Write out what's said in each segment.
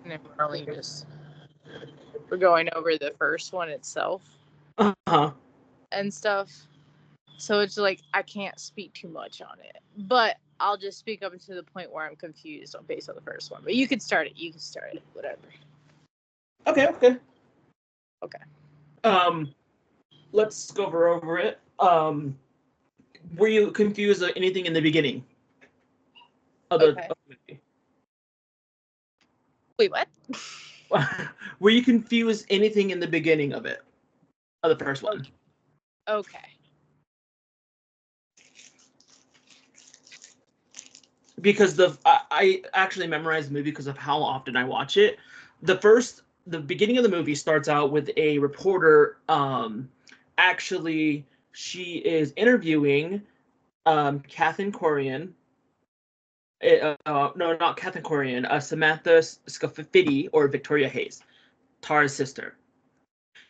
And we're going over the first one itself. And stuff. So it's like I can't speak too much on it. But I'll just speak up to the point where I'm confused based on the first one. But you can start it. Whatever. Okay. Okay. Let's go over it. Were you confused at anything in the beginning of the movie? Wait, what? Were you confused anything in the beginning of it? Of the first one? Okay. Because I actually memorized the movie because of how often I watch it. The beginning of the movie starts out with a reporter. Actually, she is interviewing Catherine Corian. No, not Catherine Corian. Samantha Scafidi or Victoria Hayes, Tara's sister.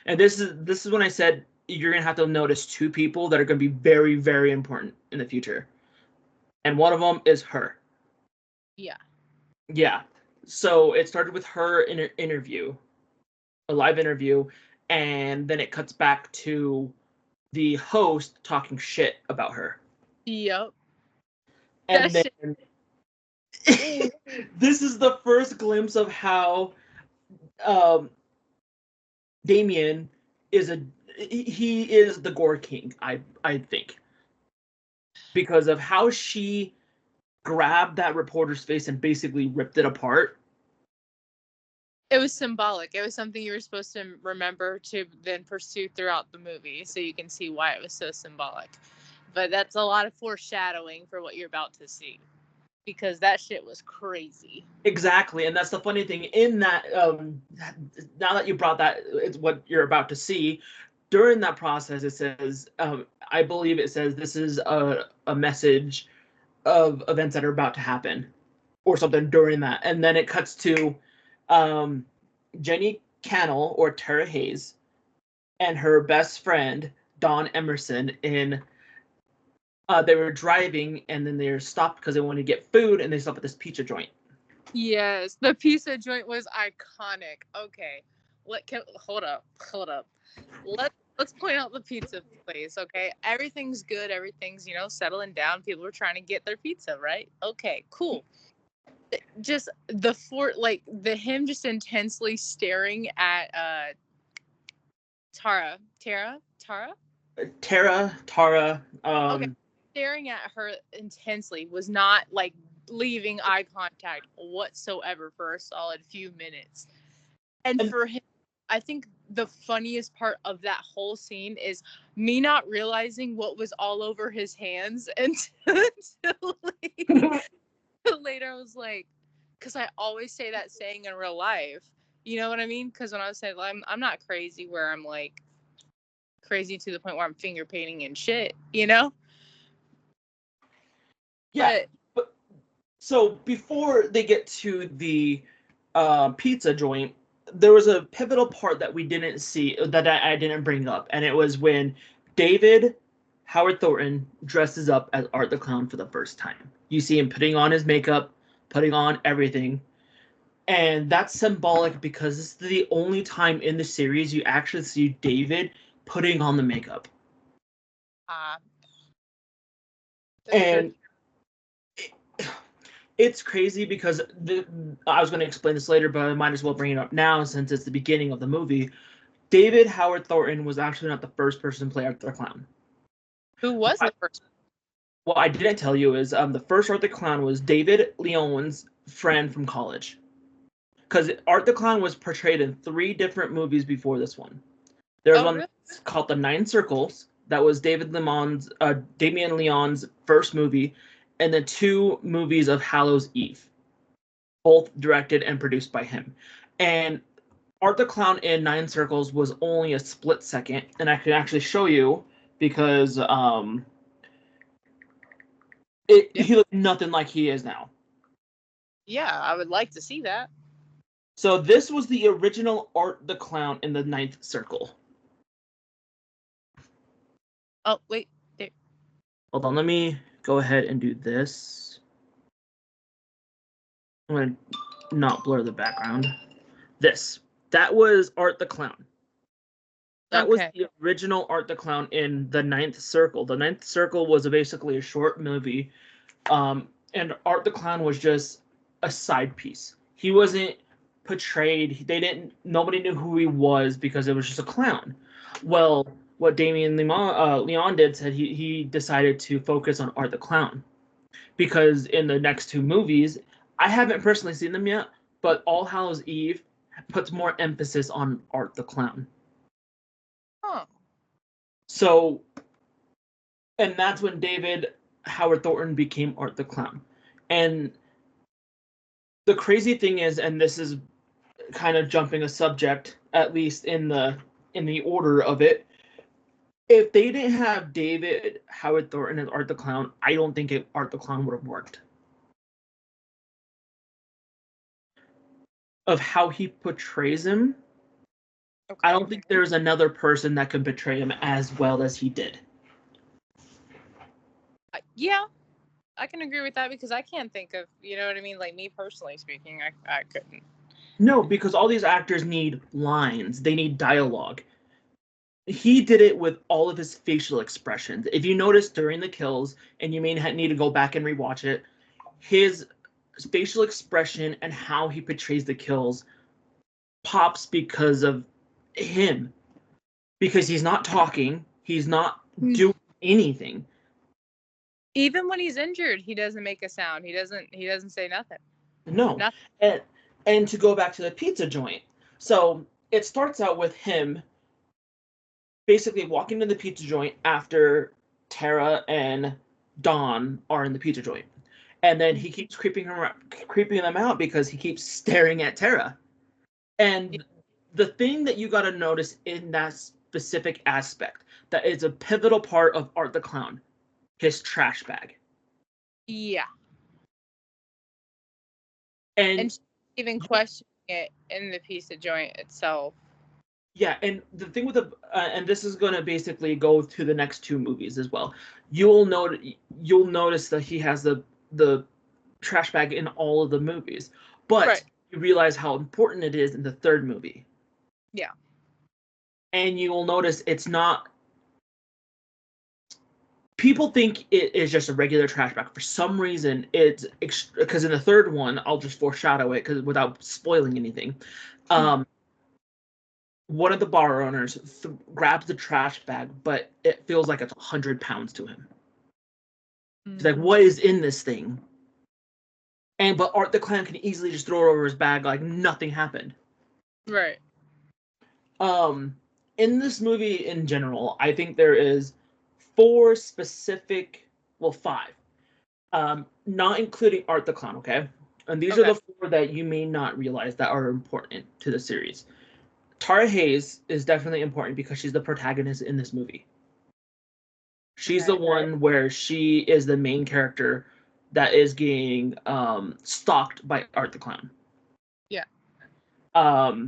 And this is when I said you're gonna have to notice two people that are gonna be very, very important in the future, and one of them is her. Yeah. Yeah. So it started with her in an interview, a live interview, and then it cuts back to the host talking shit about her. Yep. And then this is the first glimpse of how Damien is he is the gore king, I think. Because of how she grabbed that reporter's face and basically ripped it apart. It was symbolic. It was something you were supposed to remember to then pursue throughout the movie, so you can see why it was so symbolic. But that's a lot of foreshadowing for what you're about to see, because that shit was crazy. Exactly, and that's the funny thing in that. Now that you brought that, it's what you're about to see. During that process, it says, I believe it says this is a message of events that are about to happen, or something during that, and then it cuts to Jenny Cannell or Tara Hayes and her best friend Dawn Emerson in. They were driving and then they were stopped because they wanted to get food, and they stopped at this pizza joint. Yes, the pizza joint was iconic. Okay, hold up. Let's point out the pizza place. Okay, everything's good. Everything's settling down. People are trying to get their pizza, right? Okay, cool. Just him just intensely staring at Tara. Okay, staring at her intensely was not like leaving eye contact whatsoever for a solid few minutes. And for him, I think the funniest part of that whole scene is me not realizing what was all over his hands until later. I was like, because I always say that saying in real life. You know what I mean? Because when I was saying I'm not crazy where I'm like crazy to the point where I'm finger painting and shit, Yeah. But so before they get to the pizza joint, there was a pivotal part that we didn't see, that I didn't bring up, and it was when David Howard Thornton dresses up as Art the Clown for the first time. You see him putting on his makeup, putting on everything. And that's symbolic because this is the only time in the series you actually see David putting on the makeup. And it's crazy because I was going to explain this later, but I might as well bring it up now since it's the beginning of the movie. David Howard Thornton was actually not the first person to play Art the Clown. Who was the first? What I didn't tell you is the first Art the Clown was David Leon's friend from college. Because Art the Clown was portrayed in 3 different movies before this one. There's one called The Nine Circles. That was Damien Leon's first movie. And then 2 movies of Hallows' Eve. Both directed and produced by him. And Art the Clown in Nine Circles was only a split second. And I can actually show you because he looked nothing like he is now. Yeah, I would like to see that. So this was the original Art the Clown in the Ninth Circle. Oh, wait. There. Hold on, let me go ahead and do this. I'm going to not blur the background. That was Art the Clown. That was the original Art the Clown in The Ninth Circle. The Ninth Circle was basically a short movie, and Art the Clown was just a side piece. He wasn't portrayed. Nobody knew who he was because it was just a clown. Well, what Damien Leon did said he decided to focus on Art the Clown, because in the next two movies, I haven't personally seen them yet, but All Hallows Eve puts more emphasis on Art the Clown. Huh. So, and that's when David Howard Thornton became Art the Clown. And the crazy thing is, and this is kind of jumping a subject, at least in the order of it, if they didn't have David Howard Thornton as Art the Clown, I don't think Art the Clown would have worked. Of how he portrays him, I don't think there's another person that could portray him as well as he did. Yeah, I can agree with that, because I can't think of, you know what I mean? Like, me personally speaking, I couldn't. No, because all these actors need lines. They need dialogue. He did it with all of his facial expressions. If you notice during the kills, and you may need to go back and rewatch it, his facial expression and how he portrays the kills pops because of him. Because he's not talking, he's not doing anything. Even when he's injured, he doesn't make a sound. He doesn't say nothing. No. Nothing. And to go back to the pizza joint. So it starts out with him basically walking to the pizza joint after Tara and Dawn are in the pizza joint. And then he keeps creeping them out because he keeps staring at Tara. And the thing that you got to notice in that specific aspect that is a pivotal part of Art the Clown, his trash bag. Yeah. And even questioning it in the pizza joint itself. Yeah, and the thing with and this is going to basically go to the next two movies as well. You'll notice that he has the trash bag in all of the movies, but you realize how important it is in the third movie. Yeah. And you will notice it's not. People think it is just a regular trash bag. For some reason, it's because in the third one, I'll just foreshadow it because without spoiling anything. One of the bar owners grabs the trash bag, but it feels like it's 100 pounds to him. He's like, "What is in this thing?" But Art the Clown can easily just throw it over his bag like nothing happened. Right. In this movie in general, I think there is five, not including Art the Clown. Okay, and these are the four that you may not realize that are important to the series. Tara Hayes is definitely important because she's the protagonist in this movie. She's the one where she is the main character that is getting stalked by Art the Clown. Yeah.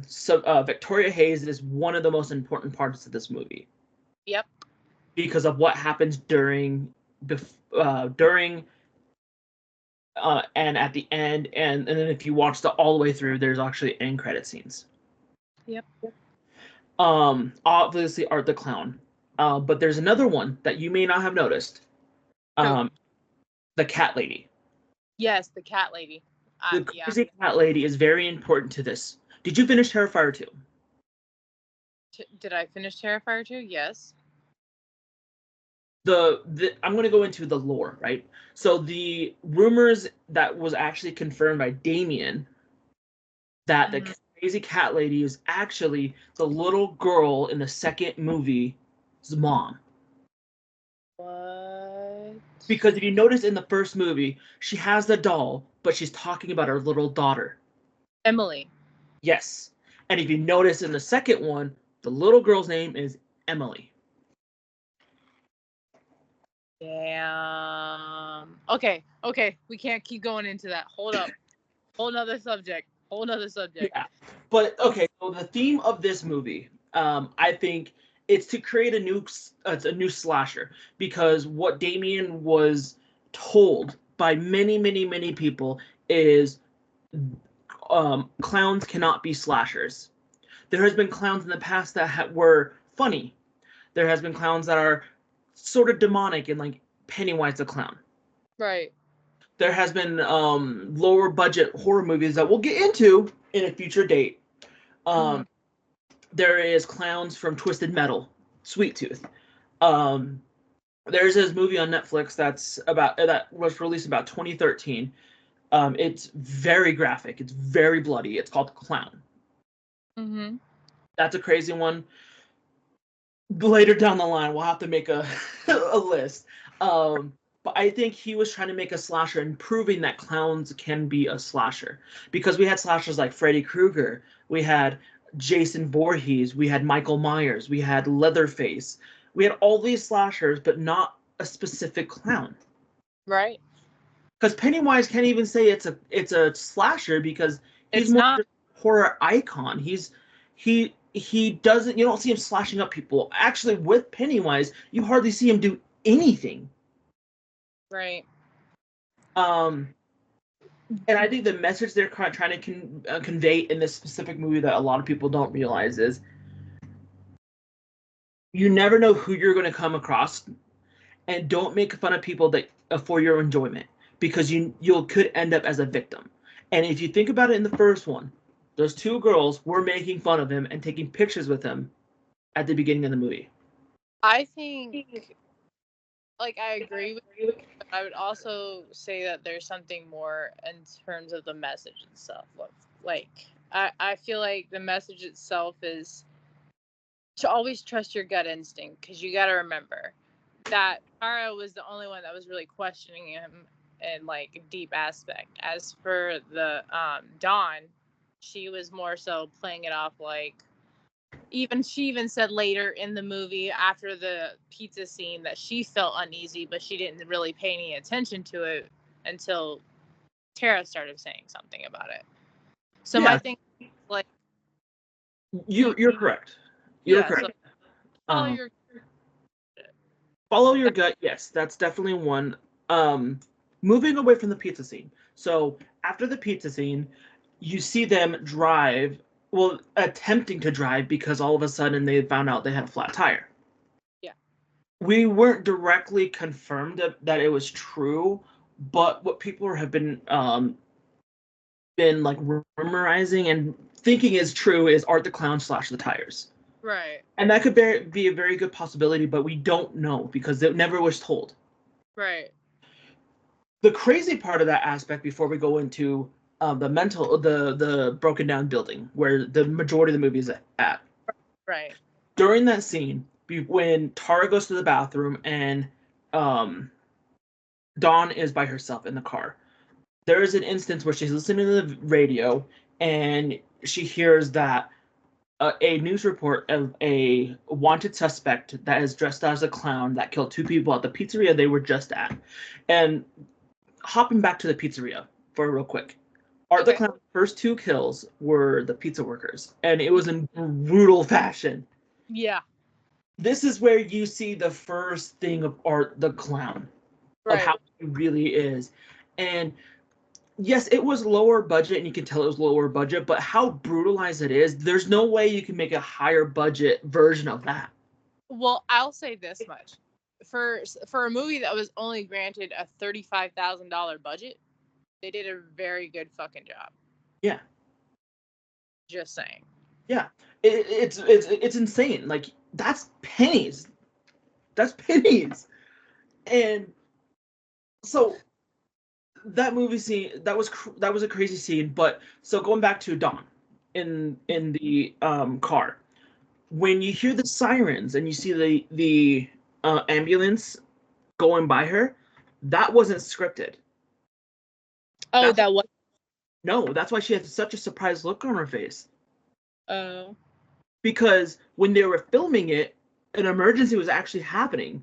So Victoria Hayes is one of the most important parts of this movie. Yep. Because of what happens during and at the end, and then if you watch all the way through, there's actually end credit scenes. Yep. Obviously Art the Clown. But there's another one that you may not have noticed. The cat lady. Yes, the cat lady. The crazy cat lady is very important to this. Did you finish Terrifier 2? Did I finish Terrifier 2? Yes. I'm going to go into the lore, right? So the rumors that was actually confirmed by Damien that the crazy cat lady is actually the little girl in the second movie's mom. What? Because if you notice in the first movie, she has the doll, but she's talking about her little daughter. Emily. Yes. And if you notice in the second one, the little girl's name is Emily. Damn. Okay. We can't keep going into that. Hold up. Whole nother subject. Yeah. But okay, so the theme of this movie, I think it's to create a new slasher, because what Damien was told by many people is clowns cannot be slashers. There has been clowns in the past that were funny. There has been clowns that are sort of demonic, and like Pennywise the Clown. Right. There has been lower budget horror movies that we'll get into in a future date. There is clowns from Twisted Metal, Sweet Tooth. There's this movie on Netflix that was released about 2013. It's very graphic. It's very bloody. It's called Clown. Mm-hmm. That's a crazy one. Later down the line, we'll have to make a a list. But I think he was trying to make a slasher and proving that clowns can be a slasher. Because we had slashers like Freddy Krueger, we had Jason Voorhees, we had Michael Myers, we had Leatherface. We had all these slashers, but not a specific clown. Right. Because Pennywise can't even say it's a slasher because he's more of a horror icon. He doesn't, you don't see him slashing up people. Actually, with Pennywise, you hardly see him do anything. Right. And I think the message they're trying to convey in this specific movie that a lot of people don't realize is you never know who you're going to come across, and don't make fun of people that for your enjoyment, because you could end up as a victim. And if you think about it, in the first one, those two girls were making fun of him and taking pictures with him at the beginning of the movie. I think, like, I agree with you, but I would also say that there's something more in terms of the message itself. Like, I feel like the message itself is to always trust your gut instinct, because you got to remember that Tara was the only one that was really questioning him in, like, a deep aspect. As for the Dawn, she was more so playing it off like, she even said later in the movie after the pizza scene that she felt uneasy, but she didn't really pay any attention to it until Tara started saying something about it. So my thing, like, you're correct. You're correct. So follow your gut. Yes, that's definitely one. Moving away from the pizza scene. So after the pizza scene, you see them drive. Well, attempting to drive, because all of a sudden they found out they had a flat tire. Yeah. We weren't directly confirmed that it was true, but what people have been like rumorizing and thinking is true is Art the Clown slashed the tires. Right. And that could be a very good possibility, but we don't know because it never was told. Right. The crazy part of that aspect, before we go into the broken down building where the majority of the movie is at. Right. During that scene, when Tara goes to the bathroom and Dawn is by herself in the car, there is an instance where she's listening to the radio and she hears that a news report of a wanted suspect that is dressed as a clown that killed two people at the pizzeria they were just at. And hopping back to the pizzeria for real quick. Art the Clown's first two kills were the pizza workers, and it was in brutal fashion. Yeah. This is where you see the first thing of Art the Clown, of how he really is. And yes, it was lower budget, and you can tell it was lower budget, but how brutalized it is, there's no way you can make a higher budget version of that. Well, I'll say this much. For a movie that was only granted a $35,000 budget, they did a very good fucking job. Yeah. Just saying. Yeah. It's insane. Like, that's pennies. That's pennies. And so that movie scene, that was a crazy scene. But so going back to Dawn in the car, when you hear the sirens and you see the ambulance going by her, that wasn't scripted. Oh, that was. No, that's why she had such a surprised look on her face. Oh. Because when they were filming it, an emergency was actually happening.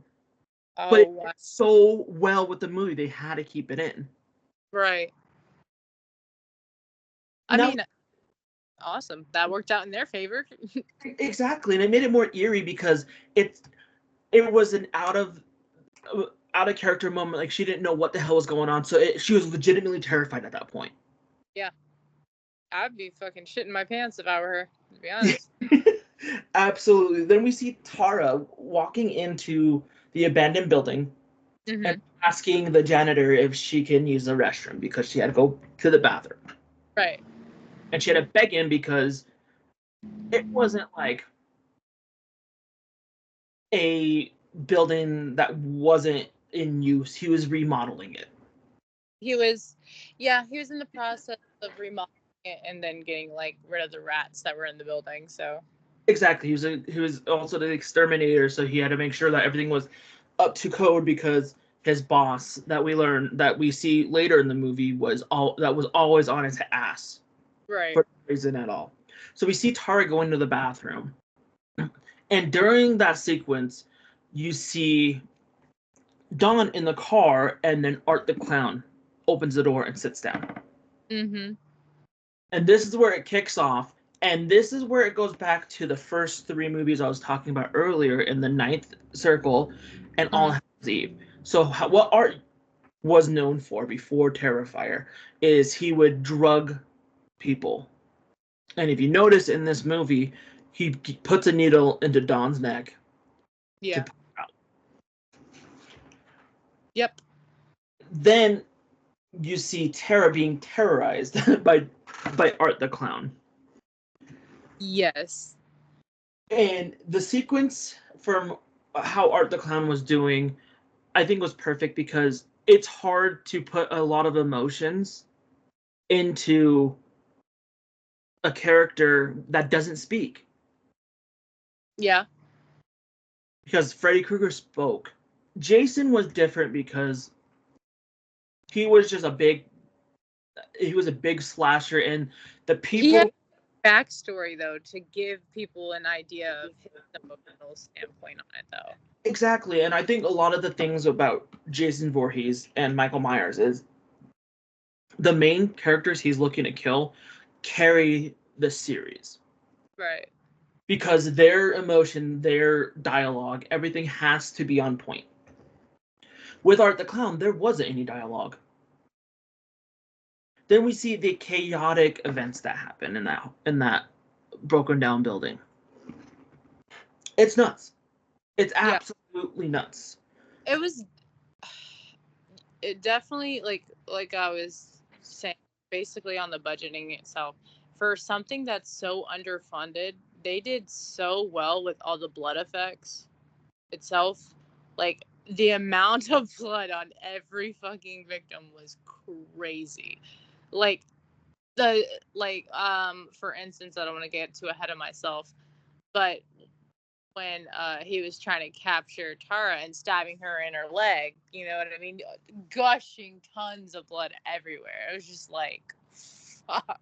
Oh, but it went so well with the movie, they had to keep it in. Right. I mean, awesome. That worked out in their favor. Exactly, and it made it more eerie because it was an out of character moment. Like, she didn't know what the hell was going on, so she was legitimately terrified at that point. Yeah. I'd be fucking shitting my pants if I were her, to be honest. Absolutely. Then we see Tara walking into the abandoned building and asking the janitor if she can use the restroom because she had to go to the bathroom. Right. And she had to beg him because it wasn't like a building that wasn't in use. He was remodeling it. He was in the process of remodeling it and then getting like rid of the rats that were in the building. So exactly, he was also the exterminator, so he had to make sure that everything was up to code because his boss that we see later in the movie was always on his ass, right, for no reason at all. So we see Tara go into the bathroom, and during that sequence, you see Dawn in the car, and then Art the Clown opens the door and sits down. Mm-hmm. And this is where it kicks off. And this is where it goes back to the first three movies I was talking about earlier in the Ninth Circle and All Hallows Eve. So what Art was known for before Terrifier is he would drug people. And if you notice in this movie, he puts a needle into Dawn's neck. Yeah. To out. Yep. Then you see Tara being terrorized by Art the Clown. Yes. And the sequence from how Art the Clown was doing, I think was perfect because it's hard to put a lot of emotions into a character that doesn't speak. Yeah. Because Freddy Krueger spoke. Jason was different because he was just a big slasher, and the people. He had backstory though to give people an idea of his emotional standpoint on it though. Exactly, and I think a lot of the things about Jason Voorhees and Michael Myers is the main characters he's looking to kill carry the series. Right. Because their emotion, their dialogue, everything has to be on point. With Art the Clown, there wasn't any dialogue. Then we see the chaotic events that happen in that broken down building. It's nuts. It's absolutely nuts. It definitely like I was saying, basically on the budgeting itself, for something that's so underfunded, they did so well with all the blood effects itself. Like the amount of blood on every fucking victim was crazy. Like for instance, I don't want to get too ahead of myself, but when he was trying to capture Tara and stabbing her in her leg, you know what I mean? Gushing tons of blood everywhere. It was just like, fuck.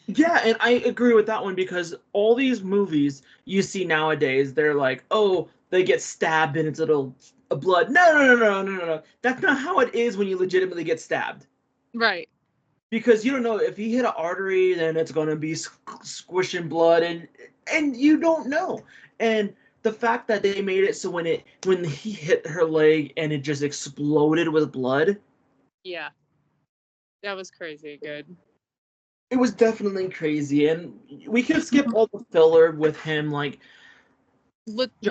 Yeah, and I agree with that one because all these movies you see nowadays, they're like, oh, they get stabbed and it's little blood. No. That's not how it is when you legitimately get stabbed. Right. Because you don't know if he hit an artery, then it's gonna be squishing blood, and you don't know. And the fact that they made it so when he hit her leg and it just exploded with blood. Yeah. That was crazy good. It was definitely crazy, and we could skip all the filler with him like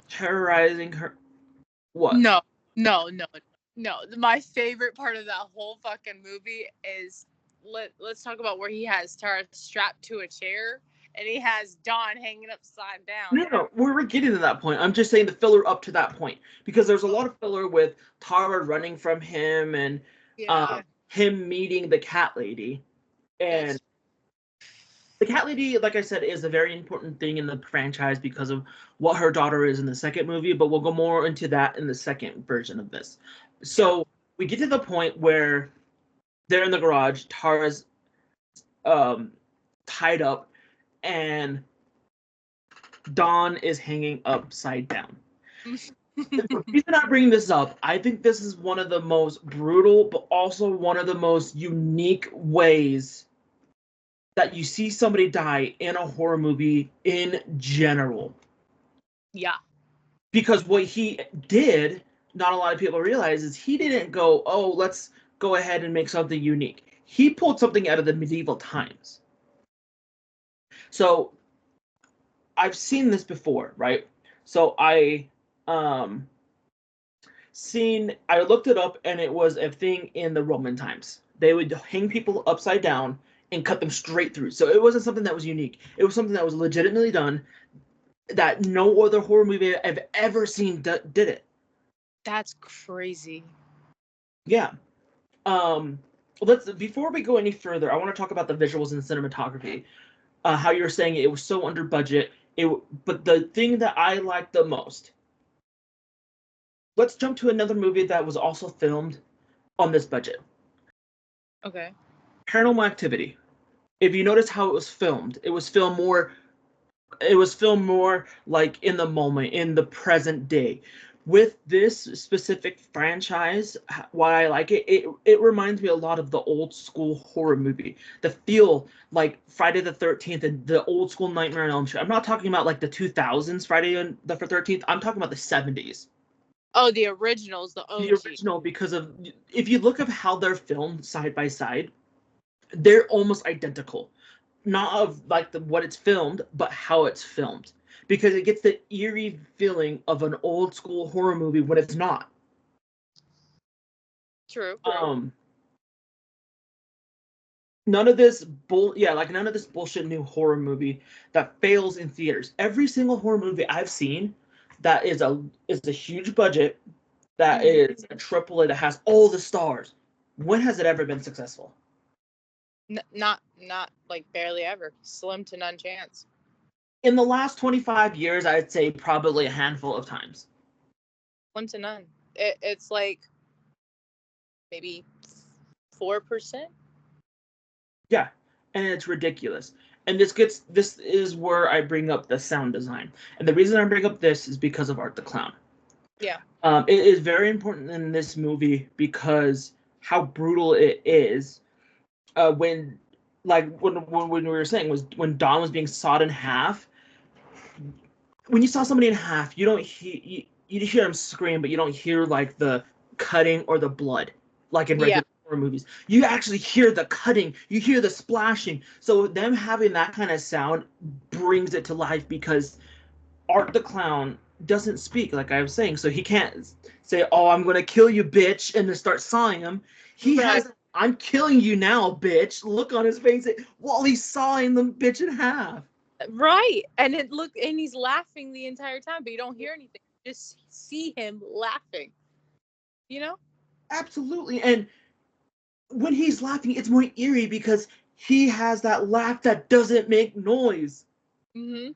terrorizing her. What? No. My favorite part of that whole fucking movie is let's talk about where he has Tara strapped to a chair and he has Dawn hanging upside down. No, we're getting to that point. I'm just saying the filler up to that point because there's a lot of filler with Tara running from him and him meeting the cat lady, and the cat lady, like I said, is a very important thing in the franchise because of what her daughter is in the second movie. But we'll go more into that in the second version of this. So we get to the point where they're in the garage. Tara's tied up, and Dawn is hanging upside down. The reason I bring this up, I think this is one of the most brutal, but also one of the most unique ways that you see somebody die in a horror movie in general. Yeah. Because what he did, not a lot of people realize, is he didn't go, oh, let's go ahead and make something unique. He pulled something out of the medieval times. So I've seen this before, right? So I looked it up, and it was a thing in the Roman times. They would hang people upside down and cut them straight through. So it wasn't something that was unique. It was something that was legitimately done, that no other horror movie I've ever seen did it. That's crazy. Yeah. Before we go any further, I want to talk about the visuals and cinematography. How you're saying it was so under budget. But the thing that I liked the most. Let's jump to another movie that was also filmed on this budget. Okay. Paranormal Activity. If you notice how it was filmed more like in the moment, in the present day. With this specific franchise, why I like it reminds me a lot of the old school horror movie. The feel like Friday the 13th and the old school Nightmare on Elm Street. I'm not talking about like the 2000s Friday the 13th. I'm talking about the 70s. Oh, the originals, the OG. The original, because of, if you look at how they're filmed side by side, they're almost identical. Not of like what it's filmed, but how it's filmed, because it gets the eerie feeling of an old school horror movie when it's not. True. None of this none of this bullshit new horror movie that fails in theaters. Every single horror movie I've seen that is a huge budget, that is a AAA, that has all the stars. When has it ever been successful? Not like barely ever. Slim to none chance. In the last 25 years, I'd say probably a handful of times. Slim to none. It's like maybe 4%. Yeah, and it's ridiculous. And this is where I bring up the sound design. And the reason I bring up this is because of Art the Clown. Yeah. It is very important in this movie because how brutal it is. When we were saying, was when Don was being sawed in half. When you saw somebody in half, you don't hear you hear him scream, but you don't hear like the cutting or the blood like in regular horror movies. You actually hear the cutting, you hear the splashing. So them having that kind of sound brings it to life, because Art the Clown doesn't speak, like I was saying, so he can't say, "Oh, I'm gonna kill you, bitch," and then start sawing him. He has, "I'm killing you now, bitch," look on his face while he's sawing the bitch in half. Right. And he's laughing the entire time, but you don't hear anything. You just see him laughing. You know? Absolutely. And when he's laughing, it's more eerie because he has that laugh that doesn't make noise. Mm-hmm.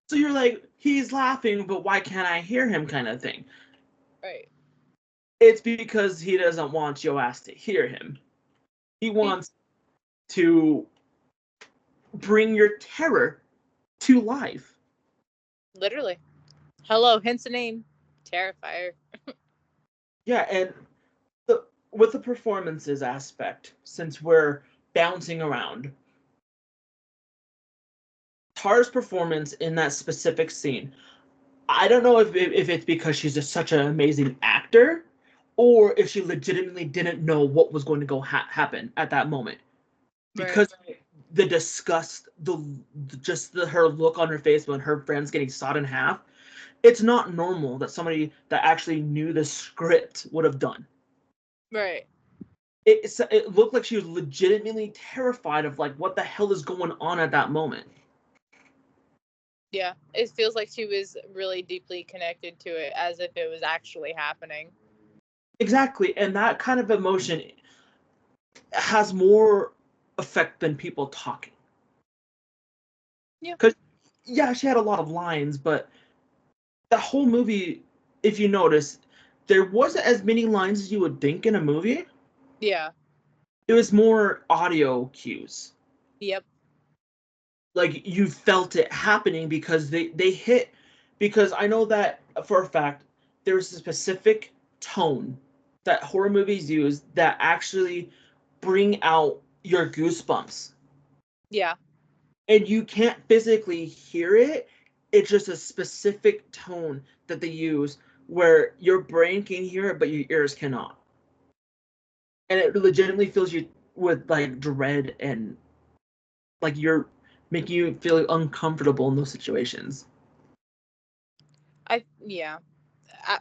So you're like, he's laughing, but why can't I hear him, kind of thing. Right. It's because he doesn't want your ass to hear him. He wants to bring your terror to life. Literally. Hello, hence the name. Terrifier. Yeah, and with the performances aspect, since we're bouncing around, Tara's performance in that specific scene, I don't know if it's because she's just such an amazing actor, or if she legitimately didn't know what was going to go happen at that moment. Because the disgust, her look on her face when her friend's getting sawed in half, it's not normal that somebody that actually knew the script would have done. Right. It looked like she was legitimately terrified of like what the hell is going on at that moment. Yeah, it feels like she was really deeply connected to it, as if it was actually happening. Exactly, and that kind of emotion has more effect than people talking. Yeah. Because, yeah, she had a lot of lines, but the whole movie, if you notice, there wasn't as many lines as you would think in a movie. Yeah. It was more audio cues. Yep. Like, you felt it happening because they hit. Because I know that for a fact, there's a specific tone that horror movies use that actually bring out your goosebumps. Yeah. And you can't physically hear it. It's just a specific tone that they use where your brain can hear it, but your ears cannot. And it legitimately fills you with like dread, and like make you feel uncomfortable in those situations.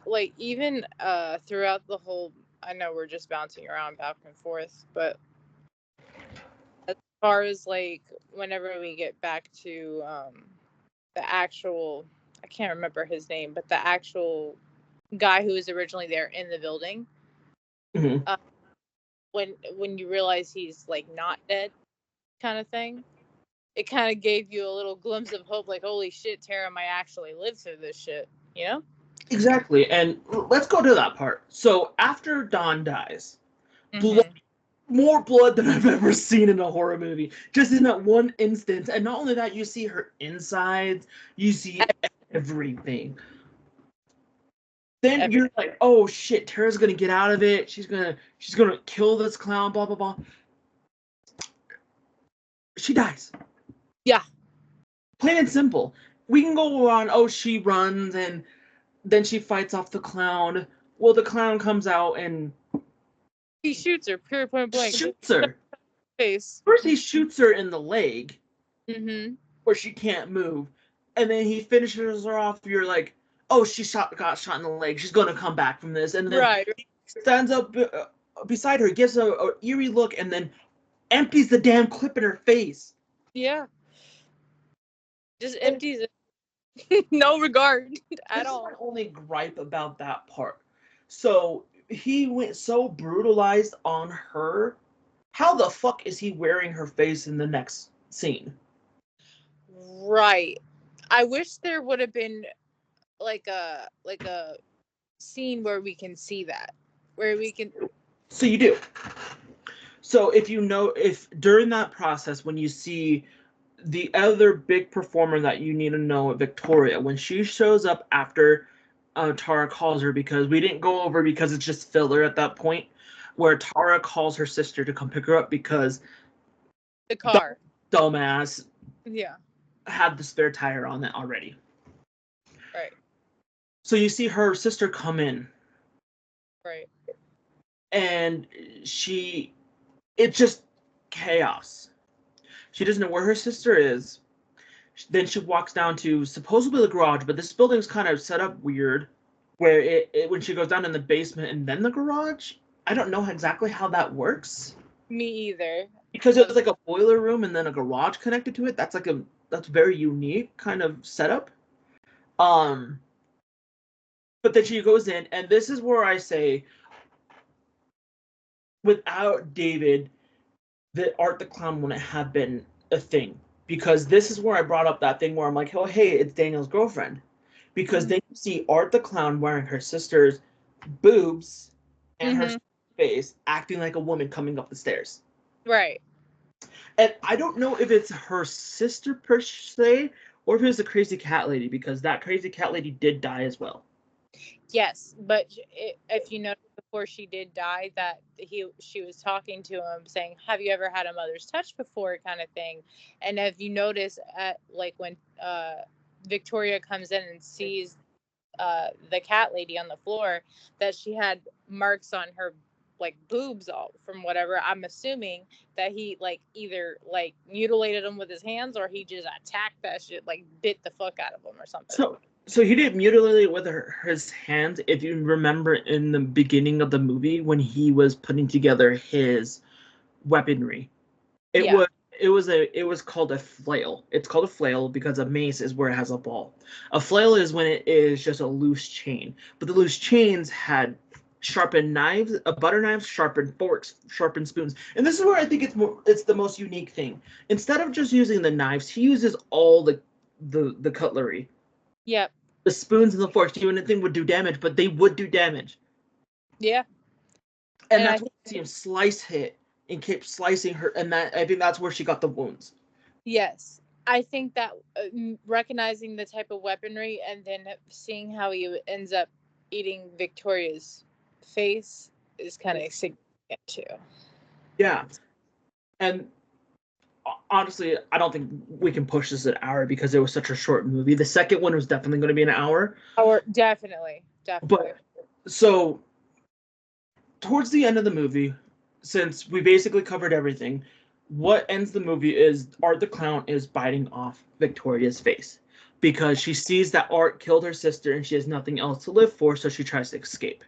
Like even throughout the whole, I know we're just bouncing around back and forth, but as far as like whenever we get back to the actual, I can't remember his name, but the actual guy who was originally there in the building, Mm-hmm. When you realize he's like not dead, kind of thing, it kind of gave you a little glimpse of hope, like, holy shit, Tara might actually live through this shit, you know? Exactly, and let's go to that part. So after Dawn dies, more blood than I've ever seen in a horror movie. Just in that one instance. And not only that, you see her insides, you see everything. Then you're like, oh shit, Tara's gonna get out of it. She's gonna kill this clown, blah blah blah. She dies. Yeah. Plain and simple. We can go on, oh, she runs and then she fights off the clown. Well, the clown comes out and he shoots her, pure point blank. Shoots her. Face. First, he shoots her in the leg, where she can't move, and then he finishes her off. You're like, oh, got shot in the leg. She's gonna come back from this, and then he stands up beside her, gives her an eerie look, and then empties the damn clip in her face. Yeah. Just empties it. No regard at all. That's my only gripe about that part. So he went so brutalized on her. How the fuck is he wearing her face in the next scene? Right. I wish there would have been like a scene where we can see that. Where we can. So you do. So if during that process, when you see the other big performer that you need to know, Victoria, when she shows up after Tara calls her, because we didn't go over because it's just filler at that point, where Tara calls her sister to come pick her up because the car dumbass had the spare tire on it already. Right. So you see her sister come in. Right. And it's just chaos. She doesn't know where her sister is. Then she walks down to supposedly the garage, but this building's kind of set up weird, where it when she goes down in the basement and then the garage. I don't know exactly how that works. Me either. Because it was like a boiler room and then a garage connected to it. That's very unique kind of setup. But then she goes in, and this is where I say, without David, that Art the Clown wouldn't have been a thing. Because this is where I brought up that thing where I'm like, oh, hey, it's Daniel's girlfriend. Because then you see Art the Clown wearing her sister's boobs and her face, acting like a woman coming up the stairs. Right. And I don't know if it's her sister per se, or if it was the crazy cat lady, because that crazy cat lady did die as well. Yes, but if you notice, before she did die, that she was talking to him saying, have you ever had a mother's touch before, kind of thing. And if you notice, like when Victoria comes in and sees the cat lady on the floor, that she had marks on her like boobs, all from whatever, I'm assuming that he like either like mutilated them with his hands, or he just attacked that shit, like bit the fuck out of them or something. So he didn't mutilate it with his hands. If you remember in the beginning of the movie when he was putting together his weaponry, it was called a flail. It's called a flail because a mace is where it has a ball. A flail is when it is just a loose chain. But the loose chains had sharpened knives, butter knives, sharpened forks, sharpened spoons. And this is where I think it's the most unique thing. Instead of just using the knives, he uses all the cutlery. Yep. The spoons and the forks, you wouldn't think would do damage, but they would do damage. Yeah. And that's why you see him slice hit and keep slicing her, and I think that's where she got the wounds. Yes. I think that recognizing the type of weaponry and then seeing how he ends up eating Victoria's face is kind of significant too. Yeah. And honestly, I don't think we can push this an hour because it was such a short movie. The second one was definitely going to be an hour. Definitely. But so towards the end of the movie, since we basically covered everything, what ends the movie is Art the Clown is biting off Victoria's face because she sees that Art killed her sister and she has nothing else to live for, so she tries to escape.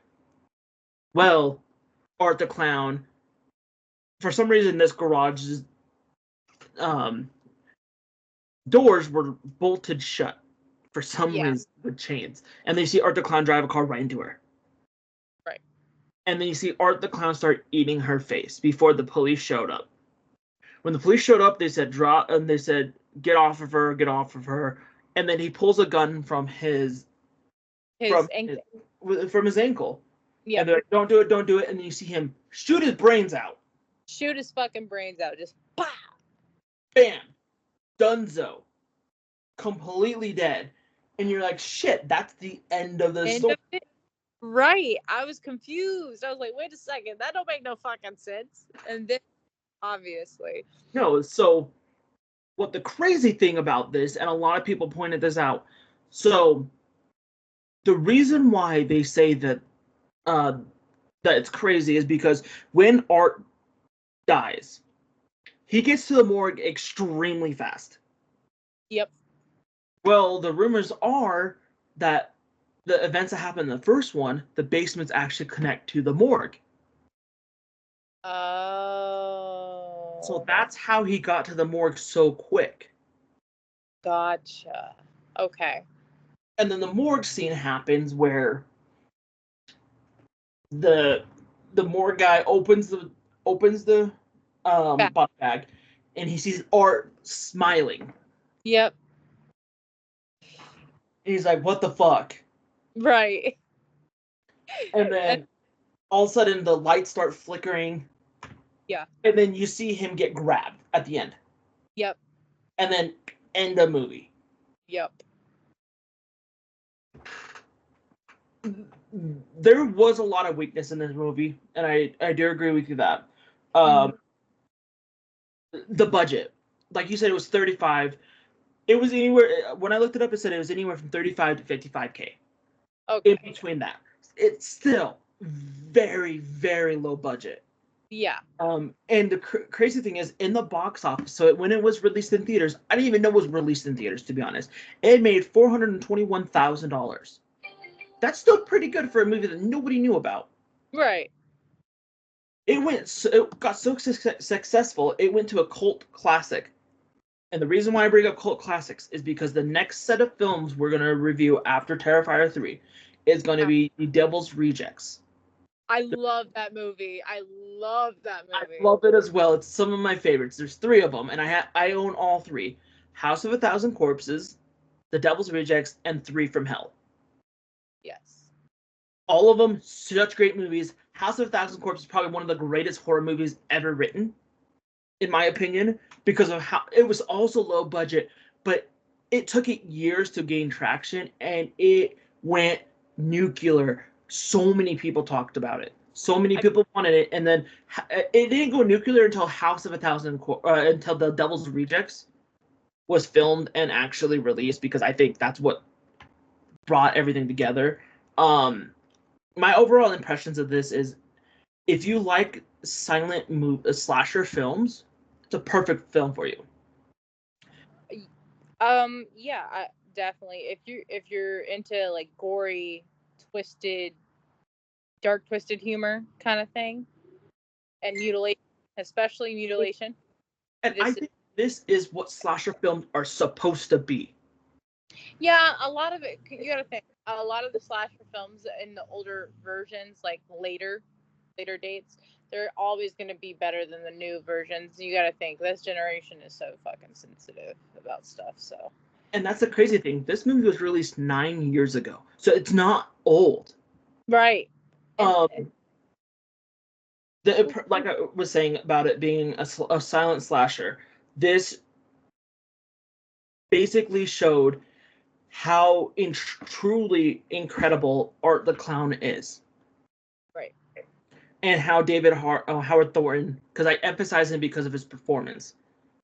Well, Art the Clown, for some reason, this garage's doors were bolted shut for some reason with chains, and then you see Art the Clown drive a car right into her. Right. And then you see Art the Clown start eating her face before the police showed up. When the police showed up, they said drop, and they said get off of her, get off of her. And then he pulls a gun from his ankle. From his ankle. Yeah. And they're like, don't do it, don't do it. And then you see him shoot his brains out. Shoot his fucking brains out. Just bah! Bam. Dunzo. Completely dead. And you're like, shit, that's the end of the story. Right. I was confused. I was like, wait a second, that don't make no fucking sense. And then obviously. No, so what the crazy thing about this, and a lot of people pointed this out, so the reason why they say that that it's crazy is because when Art dies, he gets to the morgue extremely fast. Yep. Well, the rumors are that the events that happened in the first one, the basements actually connect to the morgue. Oh. So that's how he got to the morgue so quick. Gotcha. Okay. And then the morgue scene happens where the morgue guy opens the body bag, and he sees Art smiling. Yep. And he's like, what the fuck? Right. And then all of a sudden the lights start flickering. Yeah. And then you see him get grabbed at the end. Yep. And then end the movie. Yep. There was a lot of weakness in this movie, and I do agree with you that. The budget, like you said, it was 35. It was anywhere, when I looked it up, it said it was anywhere from 35 to 55K. Okay. In between that. It's still very, very low budget. Yeah. And the crazy thing is, in the box office, so when it was released in theaters, I didn't even know it was released in theaters, to be honest. It made $421,000. That's still pretty good for a movie that nobody knew about. Right. It got so successful, it went to a cult classic. And the reason why I bring up cult classics is because the next set of films we're going to review after Terrifier 3 is going to be The Devil's Rejects. I love that movie. I love it as well. It's some of my favorites. There's 3 of them, and I own all 3. House of a Thousand Corpses, The Devil's Rejects, and 3 from Hell. Yes. All of them, such great movies. House of a Thousand Corpses is probably one of the greatest horror movies ever written, in my opinion, because of how it was also low budget, but it took it years to gain traction, and it went nuclear. So many people talked about it. So many people wanted it, and then it didn't go nuclear until House of a Thousand, until The Devil's Rejects was filmed and actually released, because I think that's what brought everything together. My overall impressions of this is, if you like silent slasher films, it's a perfect film for you. Yeah, definitely. If you're into like gory, dark twisted humor kind of thing, and mutilation, especially mutilation. And I think this is what slasher films are supposed to be. Yeah, a lot of it, you gotta think, a lot of the slasher films in the older versions, like later dates, they're always going to be better than the new versions. You got to think, this generation is so fucking sensitive about stuff, so. And that's the crazy thing. This movie was released 9 years ago, so it's not old. Right. Like I was saying about it being a silent slasher, this basically showed how truly incredible Art the Clown is. Right. And how Howard Thornton, because I emphasize him because of his performance.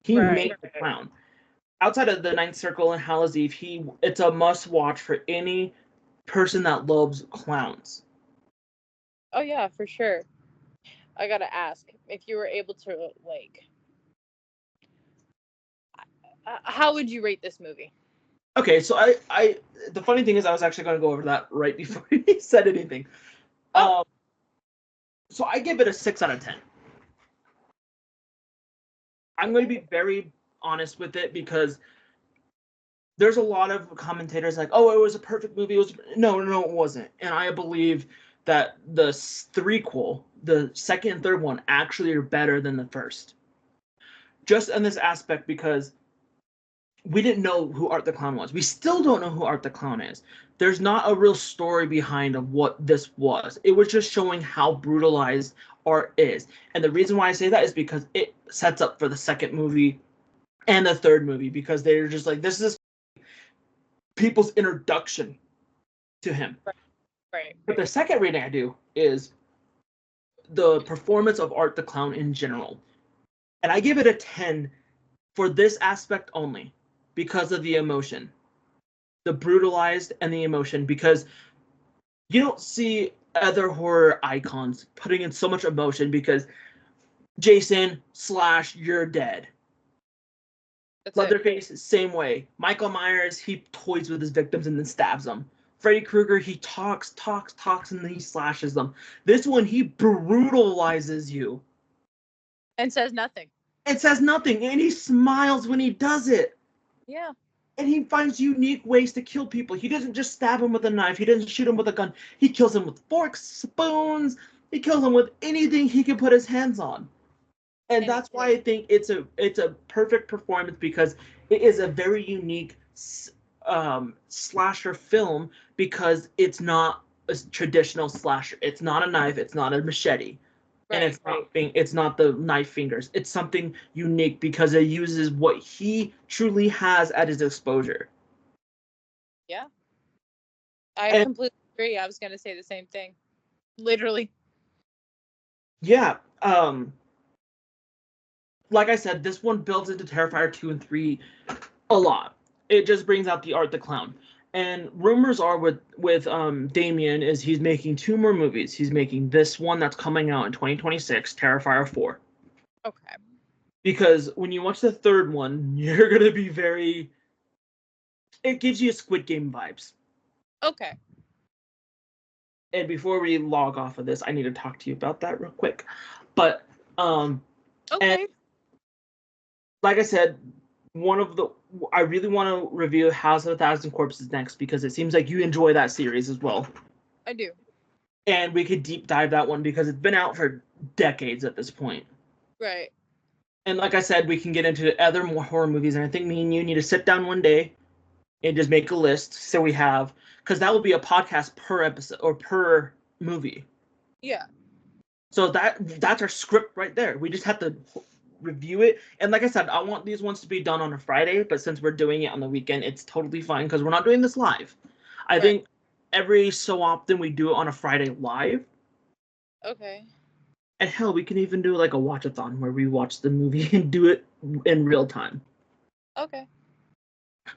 He made the clown. Outside of The Ninth Circle and Hallows Eve, it's a must-watch for any person that loves clowns. Oh, yeah, for sure. I gotta ask, if you were able to, like, How would you rate this movie? Okay, so the funny thing is I was actually going to go over that right before you said anything. So I give it a 6 out of 10. I'm going to be very honest with it because there's a lot of commentators like, oh, it was a perfect movie. No, it wasn't. And I believe that the threequel, the second and third one, actually are better than the first. Just in this aspect because we didn't know who Art the Clown was. We still don't know who Art the Clown is. There's not a real story behind of what this was. It was just showing how brutalized art is. And the reason why I say that is because it sets up for the second movie and the third movie, because they're just like, this is people's introduction to him. Right. But the second reading I do is the performance of Art the Clown in general. And I give it a 10 for this aspect only, because of the emotion. The brutalized and the emotion, because you don't see other horror icons putting in so much emotion, because Jason / you're dead. Leatherface, same way. Michael Myers, he toys with his victims and then stabs them. Freddy Krueger, he talks, and then he slashes them. This one, he brutalizes you. And says nothing. And he smiles when he does it. Yeah. And he finds unique ways to kill people. He doesn't just stab him with a knife. He doesn't shoot him with a gun. He kills him with forks, spoons. He kills him with anything he can put his hands on. And that's why I think it's a perfect performance, because it is a very unique slasher film, because it's not a traditional slasher. It's not a knife. It's not a machete. Right, and it's not the knife fingers. It's something unique because it uses what he truly has at his exposure. Yeah. I completely agree. I was going to say the same thing. Literally. Yeah. Like I said, this one builds into Terrifier 2 and 3 a lot. It just brings out the Art the Clown. And rumors are with Damien is he's making 2 more movies. He's making this one that's coming out in 2026, Terrifier 4. Okay. Because when you watch the third one, you're going to be very... It gives you Squid Game vibes. Okay. And before we log off of this, I need to talk to you about that real quick. But, okay. And like I said, I really want to review House of a Thousand Corpses next, because it seems like you enjoy that series as well. I do. And we could deep dive that one because it's been out for decades at this point. Right. And like I said, we can get into other more horror movies, and I think me and you need to sit down one day and just make a list, so we have, because that will be a podcast per episode or per movie. Yeah. So that's our script right there. We just have to review it. And like I said, I want these ones to be done on a Friday, but since we're doing it on the weekend, it's totally fine because we're not doing this live. I think every so often we do it on a Friday live. Okay. And hell, we can even do like a watch-a-thon where we watch the movie and do it in real time. Okay.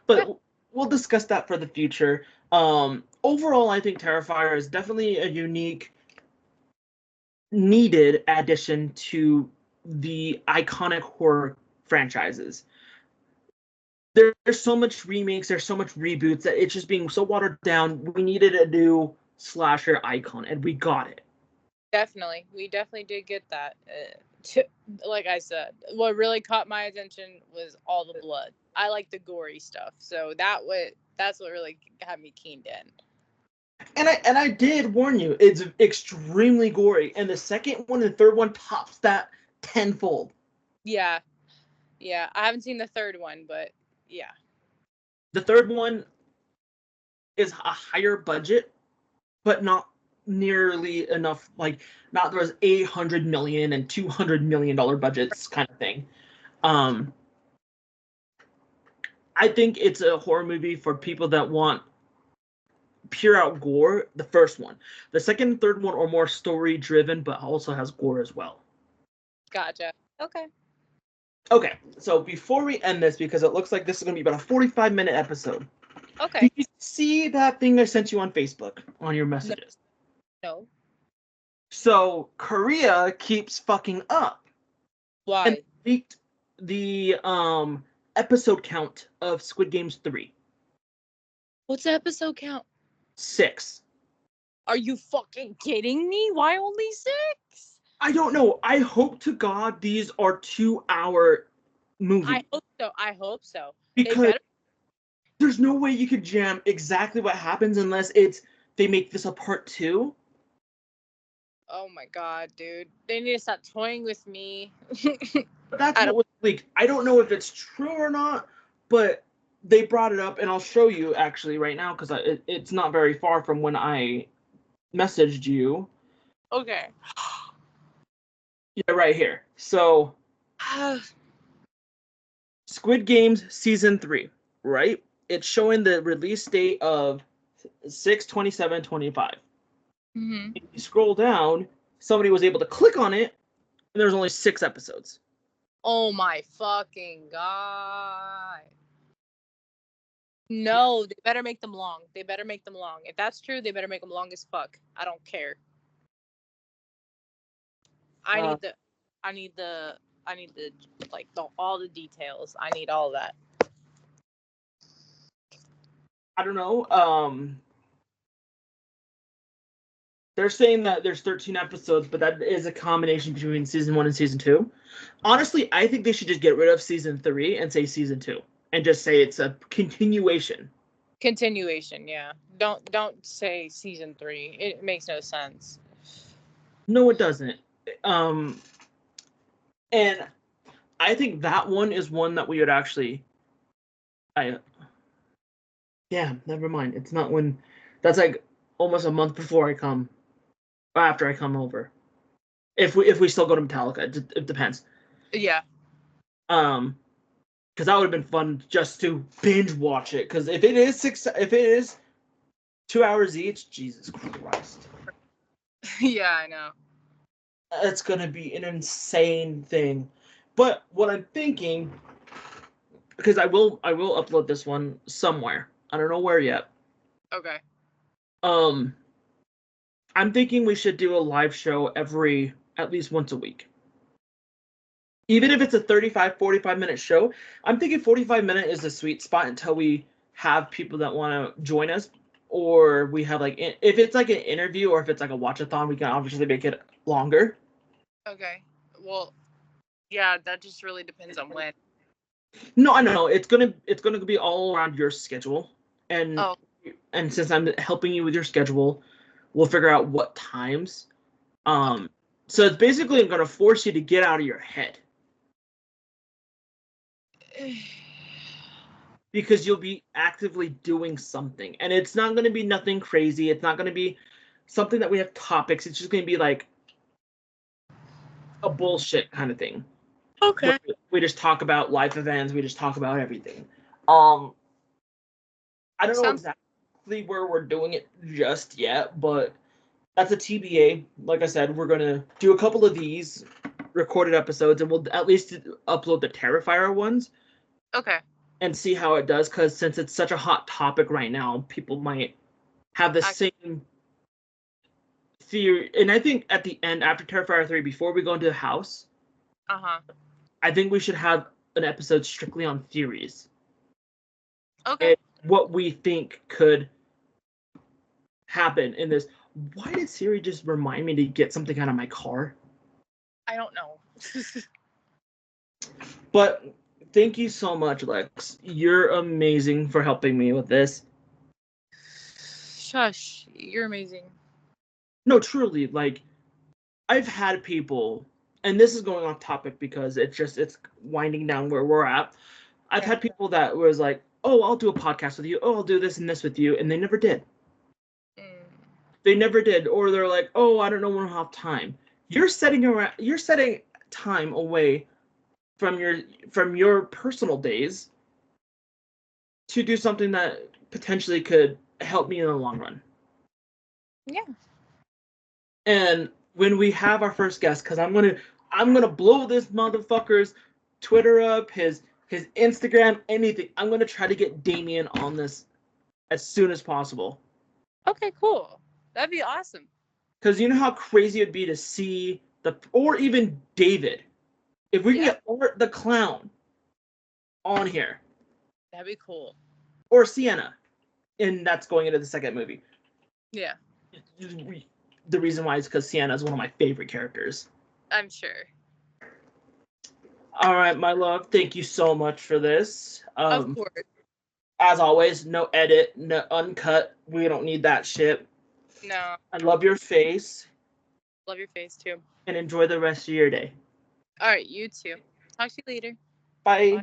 But we'll discuss that for the future. Overall, I think Terrifier is definitely a unique, needed addition to the iconic horror franchises. There's so much remakes, there's so much reboots that it's just being so watered down. We needed a new slasher icon, and we got it. Definitely. We definitely did get that. Like I said, what really caught my attention was all the blood. I like the gory stuff, so that's what really had me keened in. And I did warn you, it's extremely gory, and the second one and third one tops that tenfold. Yeah. Yeah, I haven't seen the third one, but yeah. The third one is a higher budget, but not nearly enough, like, not those $800 million and $200 million budgets kind of thing. I think it's a horror movie for people that want pure out gore, the first one. The second and third one are more story driven, but also has gore as well. Gotcha. Okay. Okay, so before we end this, because it looks like this is going to be about a 45-minute episode. Okay. Did you see that thing I sent you on Facebook on your messages? No. So Korea keeps fucking up. Why? And leaked the episode count of Squid Games 3? What's the episode count? 6. Are you fucking kidding me? Why only 6? I don't know. I hope to God these are 2-hour movies. I hope so. Because there's no way you could jam exactly what happens unless they make this a part 2. Oh my god, dude. They need to stop toying with me. That's what was leaked. I don't know if it's true or not, but they brought it up, and I'll show you actually right now because it's not very far from when I messaged you. Okay. Yeah, right here. So, Squid Games Season 3, right? It's showing the release date of 6/27/25. Mm-hmm. If you scroll down, somebody was able to click on it, and there's only 6 episodes. Oh my fucking god. No, they better make them long. They better make them long. If that's true, they better make them long as fuck. I don't care. I need the like all the details. I need all that. I don't know. They're saying that there's 13 episodes, but that is a combination between season 1 and season 2. Honestly, I think they should just get rid of season 3 and say season 2, and just say it's a continuation. Continuation, yeah. Don't say season 3. It makes no sense. No, it doesn't. And I think that one is one that we would actually. Yeah, never mind. It's not when. That's like almost a month before I come. After I come over. If we still go to Metallica, it depends. Yeah. Because that would have been fun just to binge watch it. Because if it is 2 hours each, Jesus Christ. Yeah, I know. It's gonna be an insane thing. But what I'm thinking, because I will upload this one somewhere. I don't know where yet. Okay. I'm thinking we should do a live show at least once a week. Even if it's a 45 minute show, I'm thinking 45 minute is the sweet spot until we have people that want to join us, or we have like, if it's like an interview or if it's like a watch-a-thon, we can obviously make it longer. Okay. Well, yeah, that just really depends on when. No, I know it's gonna be all around your schedule, and since I'm helping you with your schedule, we'll figure out what times. So it's basically going to force you to get out of your head. Because you'll be actively doing something. And it's not going to be nothing crazy. It's not going to be something that we have topics. It's just going to be like a bullshit kind of thing. Okay. We just talk about life events. We just talk about everything. I don't know exactly where we're doing it just yet, but that's a TBA. Like I said, we're going to do a couple of these recorded episodes, and we'll at least upload the Terrifier ones. Okay. And see how it does, because since it's such a hot topic right now, people might have the same theory. And I think at the end, after Terrifier 3, before we go into the house, I think we should have an episode strictly on theories. Okay. And what we think could happen in this. Why did Siri just remind me to get something out of my car? I don't know. But thank you so much, Lex. You're amazing for helping me with this. Shush. You're amazing. No, truly, like, I've had people, and this is going off topic because it's winding down where we're at. I've had people that was like, oh, I'll do a podcast with you. Oh, I'll do this and this with you. And they never did. They never did. Or they're like, oh, I don't know when I'll have time. You're setting time away from your personal days to do something that potentially could help me in the long run. Yeah. And when we have our first guest, because I'm gonna blow this motherfucker's Twitter up, his Instagram, anything. I'm gonna try to get Damien on this as soon as possible. Okay, cool. That'd be awesome. Because you know how crazy it'd be to see or even David. If we can get the clown on here. That'd be cool. Or Sienna. And that's going into the second movie. Yeah. The reason why is because Sienna is one of my favorite characters. I'm sure. All right, my love. Thank you so much for this. Of course. As always, no edit, no uncut. We don't need that shit. No. I love your face. Love your face too. And enjoy the rest of your day. All right, you too. Talk to you later. Bye. Bye.